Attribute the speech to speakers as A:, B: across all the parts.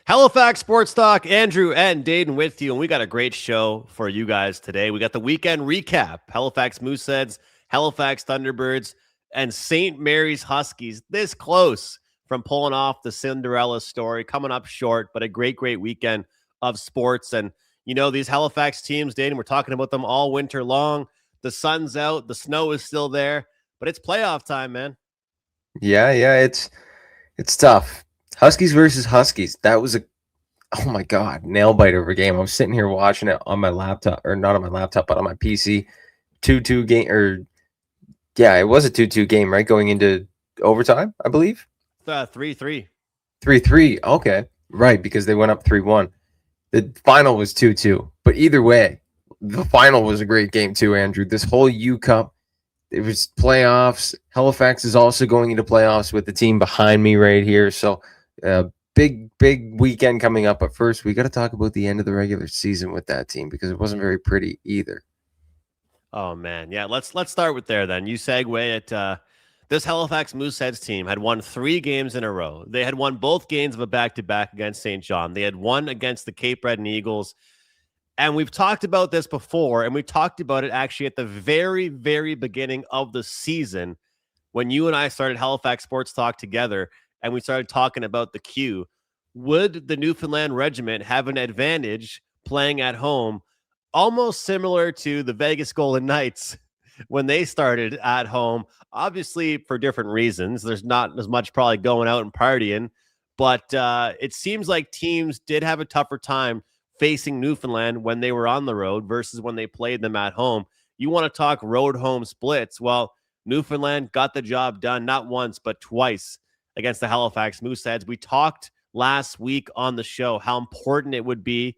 A: Halifax Sports Talk, Andrew and Dayton with you, and we got a great show for you guys today. We got the weekend recap, Halifax Mooseheads, Halifax Thunderbirds, and St. Mary's Huskies. This close from pulling off the Cinderella story, coming up short, but a great weekend of sports. And, these Halifax teams, Dayton, we're talking about them all winter long. The sun's out, the snow is still there, but it's playoff time, man.
B: Yeah, it's tough. Huskies versus Huskies. That was oh my god, nail biter of a game. I was sitting here watching it on my laptop, or not on my laptop, but on my PC. 2-2 game, or yeah, it was a 2-2 game, right? Going into overtime, I believe.
A: 3-3.
B: 3-3. Okay, right, because they went up 3-1. The final was 2-2, but either way, the final was a great game too, Andrew. This whole U Cup, it was playoffs. Halifax is also going into playoffs with the team behind me right here. So, big weekend coming up. But first, we got to talk about the end of the regular season with that team because it wasn't very pretty either.
A: Oh man, yeah. Let's start with there then. You segue at this Halifax Mooseheads team had won 3 games in a row. They had won both games of a back-to-back against St. John. They had won against the Cape Breton Eagles. And we've talked about this before, and we talked about it actually at the very, very beginning of the season when you and I started Halifax Sports Talk together, and we started talking about the Q. Would the Newfoundland Regiment have an advantage playing at home, almost similar to the Vegas Golden Knights when they started at home? Obviously, for different reasons. There's not as much probably going out and partying, but it seems like teams did have a tougher time facing Newfoundland when they were on the road versus when they played them at home. You want to talk road home splits? Well, Newfoundland got the job done not once, but twice against the Halifax Mooseheads. We talked last week on the show how important it would be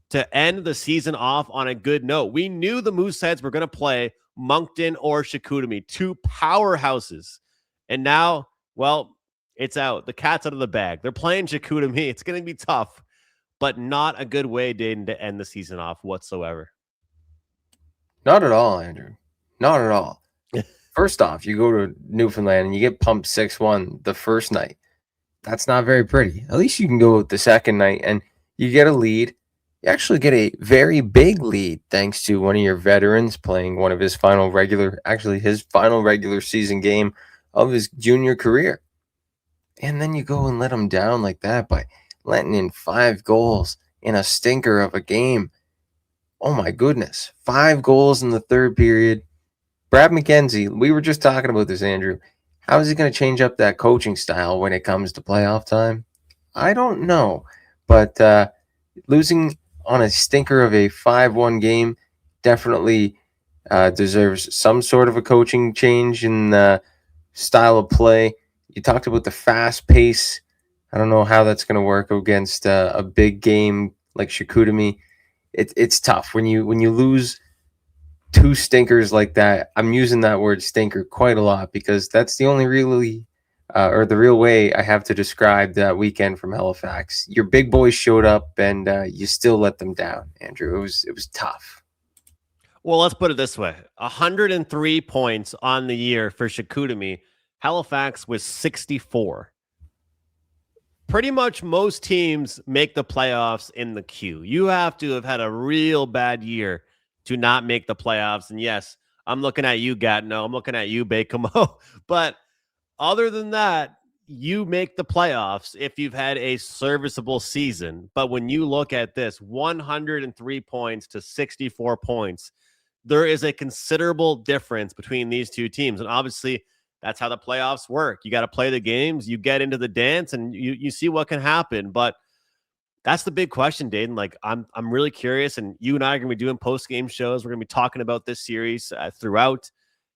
A: to end the season off on a good note. We knew the Mooseheads were going to play Moncton or Chicoutimi, 2 powerhouses. And now, well, it's out. The cat's out of the bag. They're playing Chicoutimi. It's going to be tough, but not a good way, Dayton, to end the season off whatsoever.
B: Not at all, Andrew. Not at all. First off, you go to Newfoundland and you get pumped 6-1 the first night. That's not very pretty. At least you can go the second night and you get a lead. You actually get a very big lead thanks to one of your veterans playing one of his final regular season game of his junior career. And then you go and let him down like that by letting in 5 goals in a stinker of a game. Oh my goodness. 5 goals in the third period. Brad McKenzie, we were just talking about this, Andrew. How is he going to change up that coaching style when it comes to playoff time? I don't know. But losing on a stinker of a 5-1 game definitely deserves some sort of a coaching change in the style of play. You talked about the fast pace. I don't know how that's going to work against a big game like Chicoutimi. It's tough when you lose 2 stinkers like that. I'm using that word stinker quite a lot because that's the only the real way I have to describe that weekend from Halifax. Your big boys showed up and you still let them down, Andrew. It was tough.
A: Well, let's put it this way. 103 points on the year for Chicoutimi. Halifax was 64. Pretty much most teams make the playoffs in the Q. You have to have had a real bad year to not make the playoffs. And yes, I'm looking at you, Gatineau. I'm looking at you, Bakemo. But other than that, you make the playoffs if you've had a serviceable season. But when you look at this, 103 points to 64 points, there is a considerable difference between these two teams. And obviously, that's how the playoffs work. You got to play the games, you get into the dance, and you see what can happen. But that's the big question, Dayton. Like, I'm really curious, and you and I are going to be doing post-game shows. We're going to be talking about this series throughout.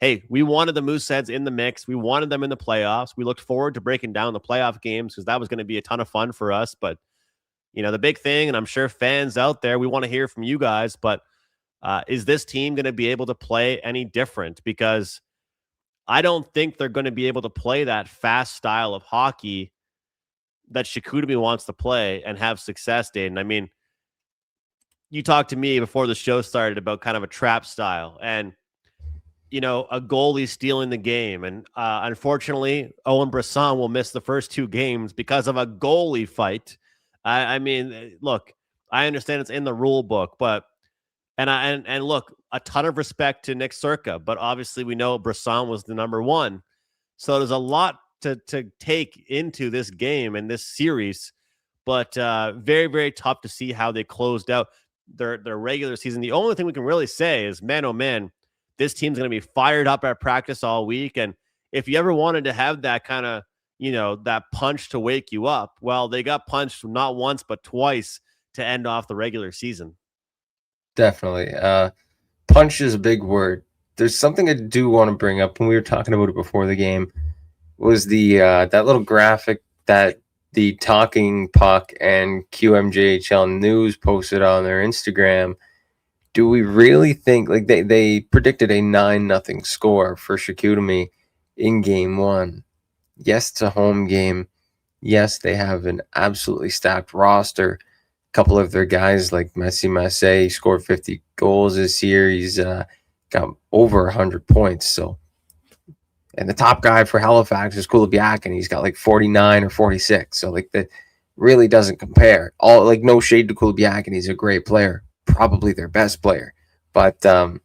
A: Hey, we wanted the Mooseheads in the mix. We wanted them in the playoffs. We looked forward to breaking down the playoff games because that was going to be a ton of fun for us. But, the big thing, and I'm sure fans out there, we want to hear from you guys, but is this team going to be able to play any different? Because I don't think they're going to be able to play that fast style of hockey that Chicoutimi wants to play and have success, Dayton. I mean, you talked to me before the show started about kind of a trap style and, a goalie stealing the game. And unfortunately, Owen Brisson will miss the first 2 games because of a goalie fight I mean, look, I understand it's in the rule book, but and look, a ton of respect to Nick Circa, but obviously we know Brisson was the number one. So there's a lot to take into this game and this series, but very, very tough to see how they closed out their regular season. The only thing we can really say is, man, oh man, this team's going to be fired up at practice all week. And if you ever wanted to have that kind of, that punch to wake you up, well, they got punched not once, but twice to end off the regular season.
B: Definitely. Punch is a big word. There's something I do want to bring up when we were talking about it before the game was the that little graphic that the Talking Puck and QMJHL News posted on their Instagram. Do we really think, like, they predicted a 9-0 score for Chicoutimi in game one? Yes, it's a home game. Yes, they have an absolutely stacked roster. A couple of their guys, like Messi Massé, scored 50 goals this year. He's got over 100 points. So, and the top guy for Halifax is Kulibiak, and he's got like 49 or 46. So, like, that really doesn't compare. All, like, no shade to Kulibiak, and he's a great player, probably their best player. But can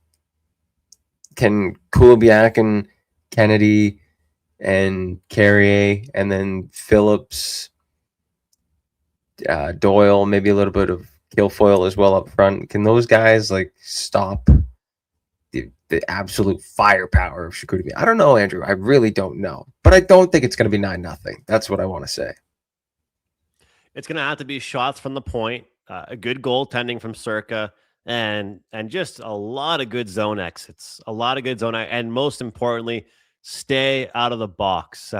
B: Kulibiak and Kennedy and Carrier and then Phillips, Doyle, maybe a little bit of Guilfoyle as well up front, can those guys like stop the absolute firepower of Chicoutimi? I don't know, Andrew. I really don't know. But I don't think it's going to be 9-0. That's what I want to say.
A: It's going to have to be shots from the point, a good goaltending from Circa, and just a lot of good zone exits, and most importantly, stay out of the box.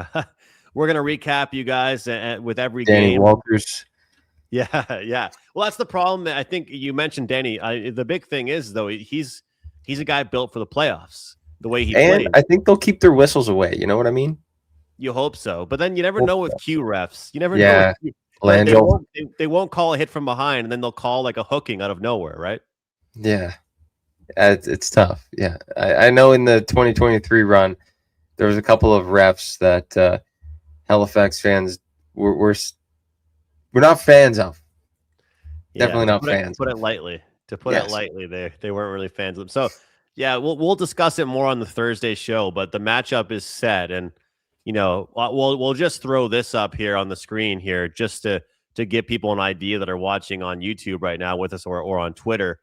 A: We're going to recap you guys with every
B: Danny
A: game.
B: Walters.
A: Yeah. Well, that's the problem. I think you mentioned Danny. The big thing is, though, he's a guy built for the playoffs, the way he plays.
B: I think they'll keep their whistles away. You know what I mean?
A: You hope so. But then you never know with Q refs. You never know.
B: Yeah.
A: Like they won't call a hit from behind, and then they'll call like a hooking out of nowhere, right?
B: Yeah. It's tough. Yeah. I know in the 2023 run, there was a couple of refs that Halifax fans were not fans of. Definitely not fans.
A: To put it lightly, they weren't really fans of them. So, yeah, we'll discuss it more on the Thursday show. But the matchup is set, and we'll just throw this up here on the screen here just to give people an idea that are watching on YouTube right now with us or on Twitter.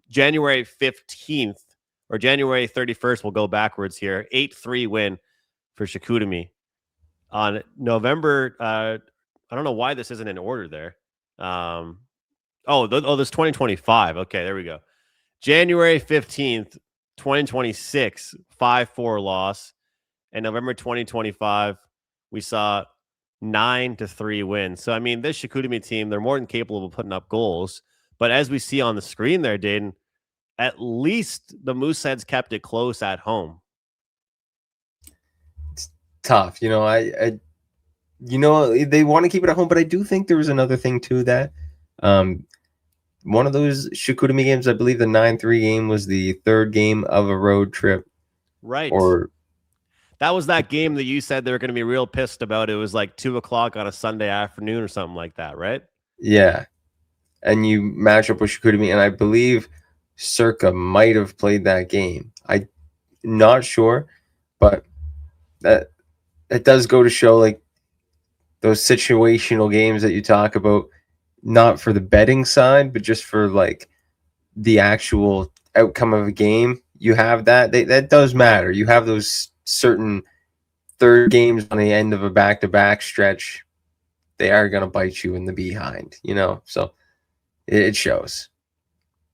A: January 15th or January 31st, we'll go backwards here. 8-3 win for Chicoutimi. On November, I don't know why this isn't in order there. This 2025. Okay, there we go. January 15th, 2026, 5-4 loss. And November 2025, we saw 9-3 win. So, I mean, this Chicoutimi team, they're more than capable of putting up goals. But as we see on the screen there, Dayton, at least the Mooseheads kept it close at home.
B: It's tough. They want to keep it at home, but I do think there was another thing to that. One of those Chicoutimi games, I believe the 9-3 game was the third game of a road trip.
A: Right.
B: Or
A: that was that game that you said they were going to be real pissed about. It was like 2:00 on a Sunday afternoon or something like that, right?
B: Yeah. And you match up with Chicoutimi, and I believe Circa might have played that game. I'm not sure, but that does go to show, like, those situational games that you talk about, not for the betting side, but just for like the actual outcome of a game. You have that does matter. You have those certain third games on the end of a back-to-back stretch. They are going to bite you in the behind, so it shows.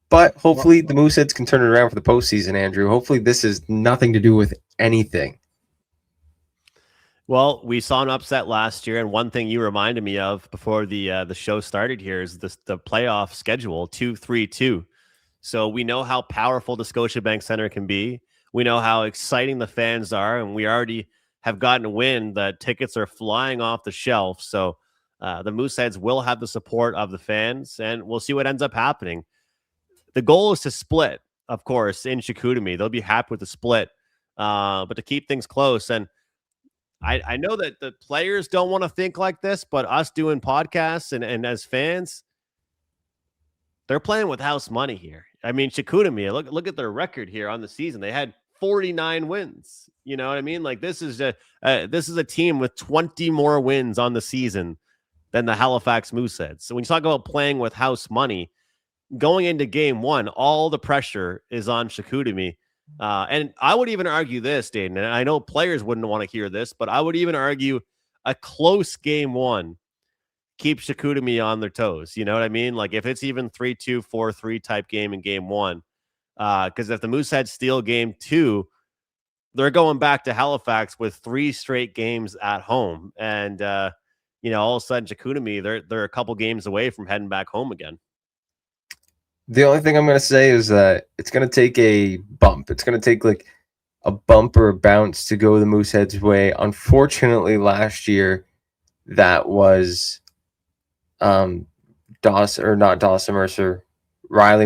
B: But hopefully the Mooseheads can turn it around for the postseason, Andrew. Hopefully this has nothing to do with anything.
A: Well, we saw an upset last year, and one thing you reminded me of before the show started here is the playoff schedule, 2-3-2. So we know how powerful the Scotiabank Centre can be. We know how exciting the fans are, and we already have gotten wind that tickets are flying off the shelf. So the Mooseheads will have the support of the fans, and we'll see what ends up happening. The goal is to split, of course, in Chicoutimi. They'll be happy with the split, but to keep things close. And I know that the players don't want to think like this, but us doing podcasts and as fans, they're playing with house money here. I mean, Chicoutimi, look at their record here on the season. They had 49 wins. You know what I mean? Like this is a team with 20 more wins on the season than the Halifax Mooseheads. So when you talk about playing with house money, going into game one, all the pressure is on Chicoutimi. And I would even argue this, Dayton, and I know players wouldn't want to hear this, but I would even argue a close game one keeps Chicoutimi on their toes. You know what I mean? Like if it's even 3-2, 4-3 type game in game one, because if the Mooseheads steal game two, they're going back to Halifax with 3 straight games at home. And, all of a sudden, Chicoutimi, they're a couple games away from heading back home again.
B: The only thing I'm going to say is that it's going to take a bump. It's going to take like a bump or a bounce to go the Mooseheads' way. Unfortunately, last year, that was Riley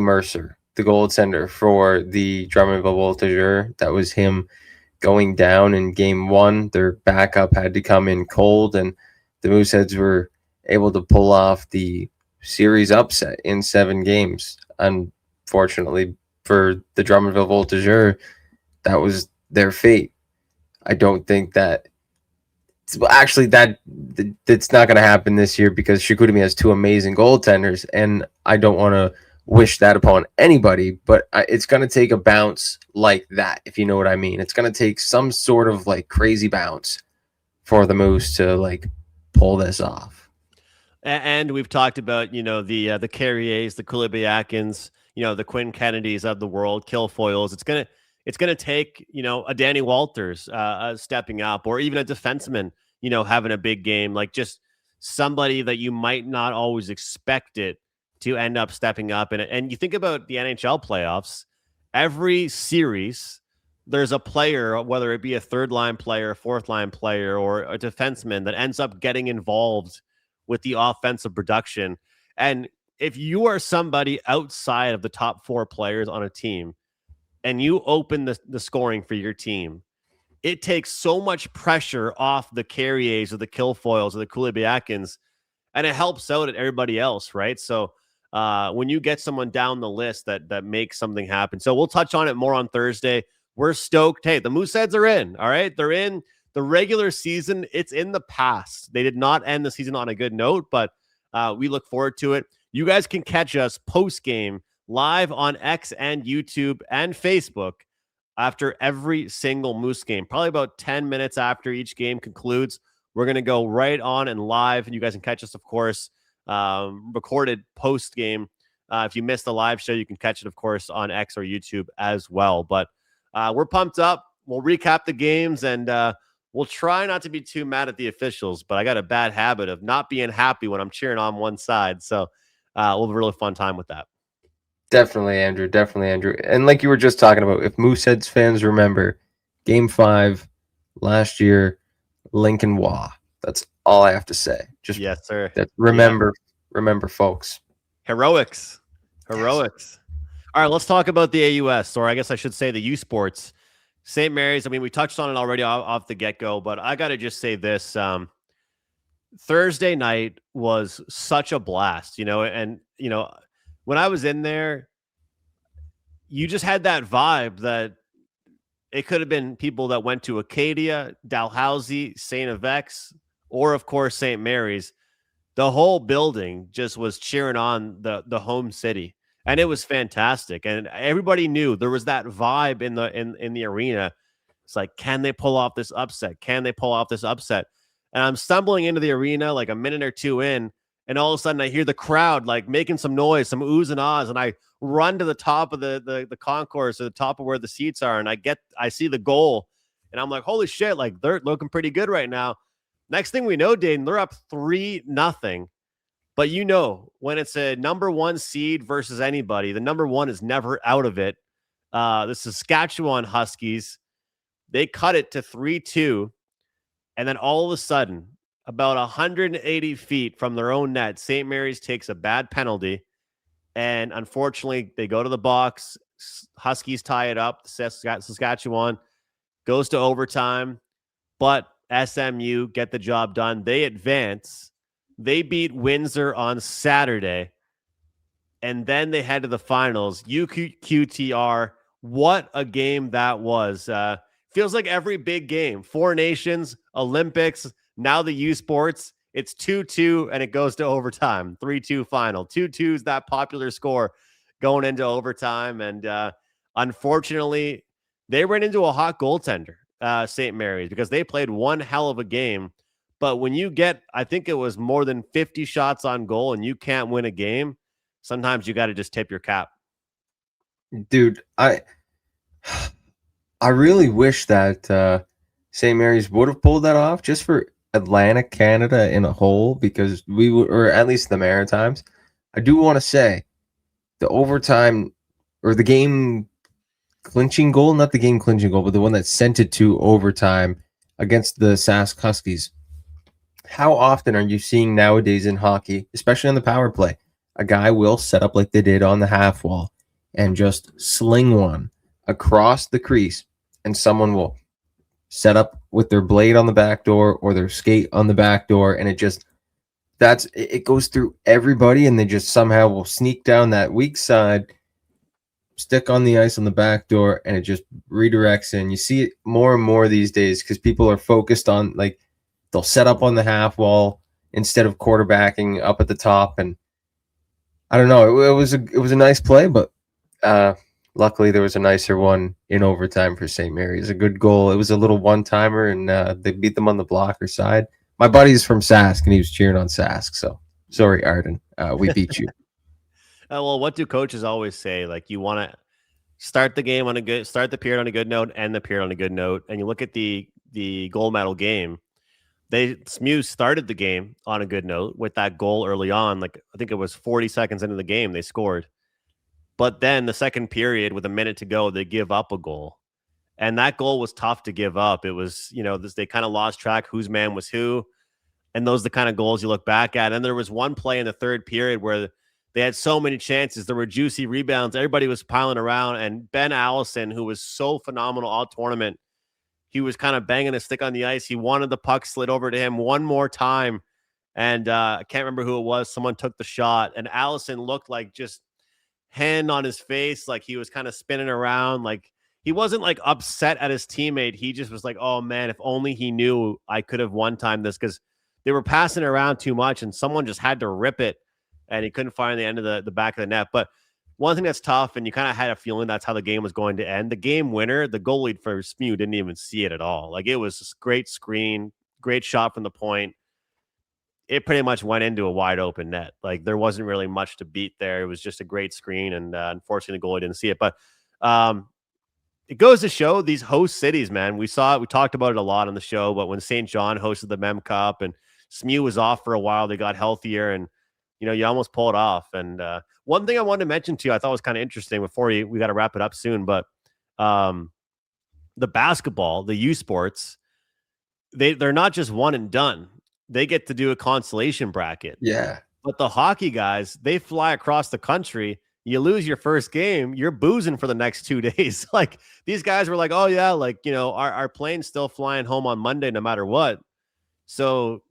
B: Mercer, the goaltender for the Drummondville Voltigeur. That was him going down in game one. Their backup had to come in cold, and the Mooseheads were able to pull off the series upset in 7 games. Unfortunately for the Drummondville Voltigeur, that was their fate. I don't think that that's not going to happen this year because Chicoutimi has 2 amazing goaltenders, and I don't want to wish that upon anybody, but it's going to take a bounce like that, if you know what I mean. It's going to take some sort of like crazy bounce for the Moose to like pull this off.
A: And we've talked about, the Carriers, the Kulibiakins, the Quinn Kennedys of the world, Kilfoyles. It's gonna take, a Danny Walters stepping up, or even a defenseman, having a big game, like just somebody that you might not always expect it to end up stepping up. And you think about the NHL playoffs, every series, there's a player, whether it be a third line player, fourth line player, or a defenseman that ends up getting involved with the offensive production. And if you are somebody outside of the top 4 players on a team and you open the scoring for your team, it takes so much pressure off the Carriers or the Kilfoyles or the Kulibiakins, and it helps out at everybody else, right? So when you get someone down the list that makes something happen. So we'll touch on it more on Thursday. We're stoked. Hey, the Mooseheads are in. All right. They're in. The regular season, it's in the past. They did not end the season on a good note, but we look forward to it. You guys can catch us post-game live on X and YouTube and Facebook after every single Moose game. Probably about 10 minutes after each game concludes, we're going to go right on and live. And you guys can catch us, of course, recorded post-game. If you missed the live show, you can catch it, of course, on X or YouTube as well. But we're pumped up. We'll recap the games, and we'll try not to be too mad at the officials, but I got a bad habit of not being happy when I'm cheering on one side. So we'll have a really fun time with that.
B: Definitely, Andrew. Definitely, Andrew. And like you were just talking about, if Mooseheads fans remember, Game 5 last year, Lincoln Waugh. That's all I have to say. Just
A: yes, sir.
B: Remember, folks.
A: Heroics. Yes. All right, let's talk about the AUS, or I guess I should say the U Sports. St. Mary's, I mean, we touched on it already off the get-go, but I got to just say this. Thursday night was such a blast, and, when I was in there, you just had that vibe that it could have been people that went to Acadia, Dalhousie, St. FX, or, of course, St. Mary's. The whole building just was cheering on the home city. And it was fantastic. And everybody knew there was that vibe in the arena. It's like, can they pull off this upset? Can they pull off this upset? And I'm stumbling into the arena like a minute or two in, and all of a sudden I hear the crowd like making some noise, some oohs and ahs, and I run to the top of the concourse, or the top of where the seats are, and I see the goal, and I'm like, holy shit, like they're looking pretty good right now. Next thing we know, Dayton, they're up 3-0. But when it's a number 1 seed versus anybody, the number 1 is never out of it. The Saskatchewan Huskies, they cut it to 3-2. And then all of a sudden, about 180 feet from their own net, St. Mary's takes a bad penalty. And unfortunately, they go to the box. Huskies tie it up. Saskatchewan goes to overtime. But SMU get the job done. They advance. They beat Windsor on Saturday, and then they head to the finals. UQTR, what a game that was. Feels like every big game. Four Nations, Olympics, now the U Sports. It's 2-2, and it goes to overtime. 3-2 final. 2-2 is that popular score going into overtime. And unfortunately, they ran into a hot goaltender, St. Mary's, because they played one hell of a game. But when you get, I think it was more than 50 shots on goal and you can't win a game, sometimes you got to just tip your cap.
B: Dude, I really wish that St. Mary's would have pulled that off just for Atlantic Canada in a whole, because we would, or at least the Maritimes. I do want to say the overtime or the game clinching goal, not the game clinching goal, but the one that sent it to overtime against the Sask Huskies. How often are you seeing nowadays in hockey, especially on the power play, a guy will set up like they did on the half wall and just sling one across the crease, and someone will set up with their blade on the back door or their skate on the back door, and it goes through everybody, and they just somehow will sneak down that weak side, stick on the ice on the back door, and it just redirects in. You see it more and more these days because people are focused on, like, they'll set up on the half wall instead of quarterbacking up at the top. And I don't know, it was a nice play, but luckily there was a nicer one in overtime for St. Mary's. A good goal. It was a little one-timer, and they beat them on the blocker side. My buddy's from Sask, and he was cheering on Sask. So sorry, Arden, we beat you.
A: Well, what do coaches always say? Like, you want to start the period on a good note, end the period on a good note. And you look at the gold medal game. SMU started the game on a good note with that goal early on. Like, I think it was 40 seconds into the game, they scored. But then the second period, with a minute to go, they give up a goal. And that goal was tough to give up. It was, they kind of lost track whose man was who. And those are the kind of goals you look back at. And there was one play in the third period where they had so many chances. There were juicy rebounds. Everybody was piling around. And Ben Allison, who was so phenomenal all tournament, he was kind of banging a stick on the ice. He wanted the puck slid over to him one more time. And I can't remember who it was. Someone took the shot. And Allison looked like just hand on his face, like he was kind of spinning around. Like, he wasn't like upset at his teammate. He just was like, oh man, if only he knew I could have one time this, because they were passing around too much and someone just had to rip it and he couldn't find the end of the back of the net. But one thing that's tough, and you kind of had a feeling that's how the game was going to end. The game winner, the goalie for SMU, didn't even see it at all. Like, it was a great screen, great shot from the point. It pretty much went into a wide open net. Like, there wasn't really much to beat there. It was just a great screen, and unfortunately the goalie didn't see it. But it goes to show these host cities, man. We saw it. We talked about it a lot on the show, but when St. John hosted the Mem Cup and SMU was off for a while, they got healthier, and you almost pull it off. And one thing I wanted to mention to you, I thought was kind of interesting before we got to wrap it up soon, but the basketball, the U Sports, they're not just one and done. They get to do a consolation bracket.
B: Yeah.
A: But the hockey guys, they fly across the country. You lose your first game, you're boozing for the next 2 days. Like, these guys were like, oh yeah, like, our plane's still flying home on Monday no matter what. So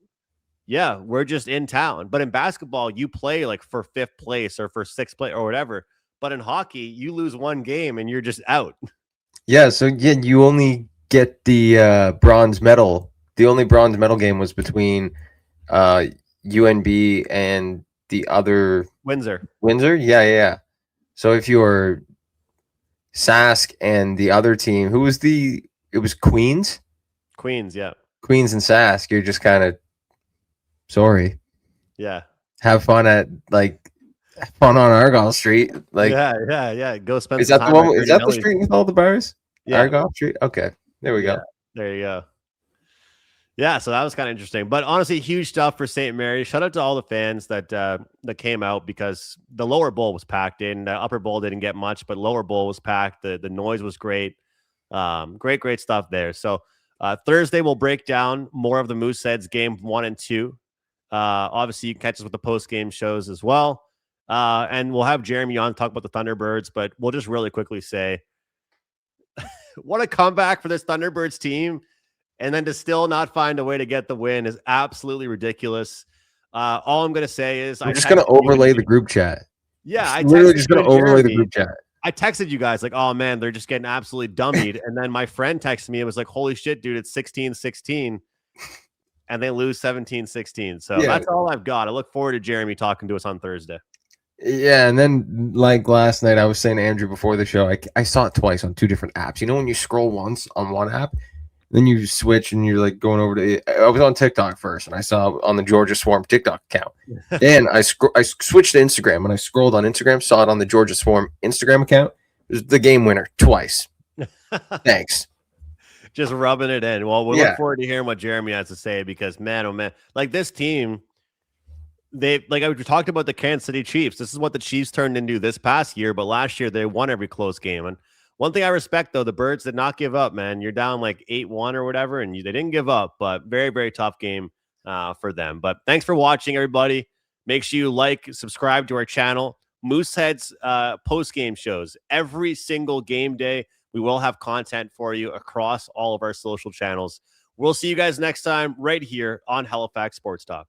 A: yeah, we're just in town. But in basketball, you play like for 5th place or for 6th place or whatever. But in hockey, you lose one game and you're just out.
B: Yeah, so yeah, you only get the bronze medal. The only bronze medal game was between UNB and the other
A: Windsor.
B: Yeah. So if you're Sask and the other team, it was Queens?
A: Yeah.
B: Queens and Sask, you're just kind of sorry.
A: Yeah.
B: Have fun on Argyle Street. Like,
A: yeah. Go spend
B: is
A: some
B: that
A: time
B: the one?
A: at
B: Is that
A: Dirty
B: the street with all the bars?
A: Yeah.
B: Argyle Street. Okay, there we go.
A: There you go. Yeah, so that was kind of interesting. But honestly, huge stuff for St. Mary's. Shout out to all the fans that came out, because the lower bowl was packed in. The upper bowl didn't get much, but lower bowl was packed. The noise was great. Great stuff there. So Thursday we'll break down more of the Mooseheads game 1 and 2. Obviously, you can catch us with the post-game shows as well. And we'll have Jeremy on to talk about the Thunderbirds, but we'll just really quickly say, what a comeback for this Thunderbirds team. And then to still not find a way to get the win is absolutely ridiculous. All I'm going to say is
B: I'm just going to overlay the group chat.
A: Yeah, I
B: literally
A: texted
B: just
A: you
B: going to
A: and
B: overlay the
A: Jeremy.
B: group chat.
A: I texted you guys like, oh man, they're just getting absolutely dummied. And then my friend texted me. It was like, holy shit, dude, it's 16-16. And they lose 17-16. So that's all I've got. I look forward to Jeremy talking to us on Thursday.
B: Yeah, and then like last night, I was saying to Andrew before the show, I saw it twice on two different apps. You know, when you scroll once on one app, then you switch and you're like going over to. I was on TikTok first, and I saw on the Georgia Swarm TikTok account. Then I switched to Instagram. When I scrolled on Instagram, saw it on the Georgia Swarm Instagram account. It was the game winner twice. Thanks.
A: Just rubbing it in. Well, we'll look forward to hearing what Jeremy has to say because, man, oh man, like this team. They like I talked about the Kansas City Chiefs. This is what the Chiefs turned into this past year, but last year they won every close game. And one thing I respect though, the Birds did not give up, man. You're down like 8-1 or whatever, and they didn't give up, but very, very tough game for them. But thanks for watching, everybody. Make sure you like, subscribe to our channel. Mooseheads post-game shows every single game day. We will have content for you across all of our social channels. We'll see you guys next time right here on Halifax Sports Talk.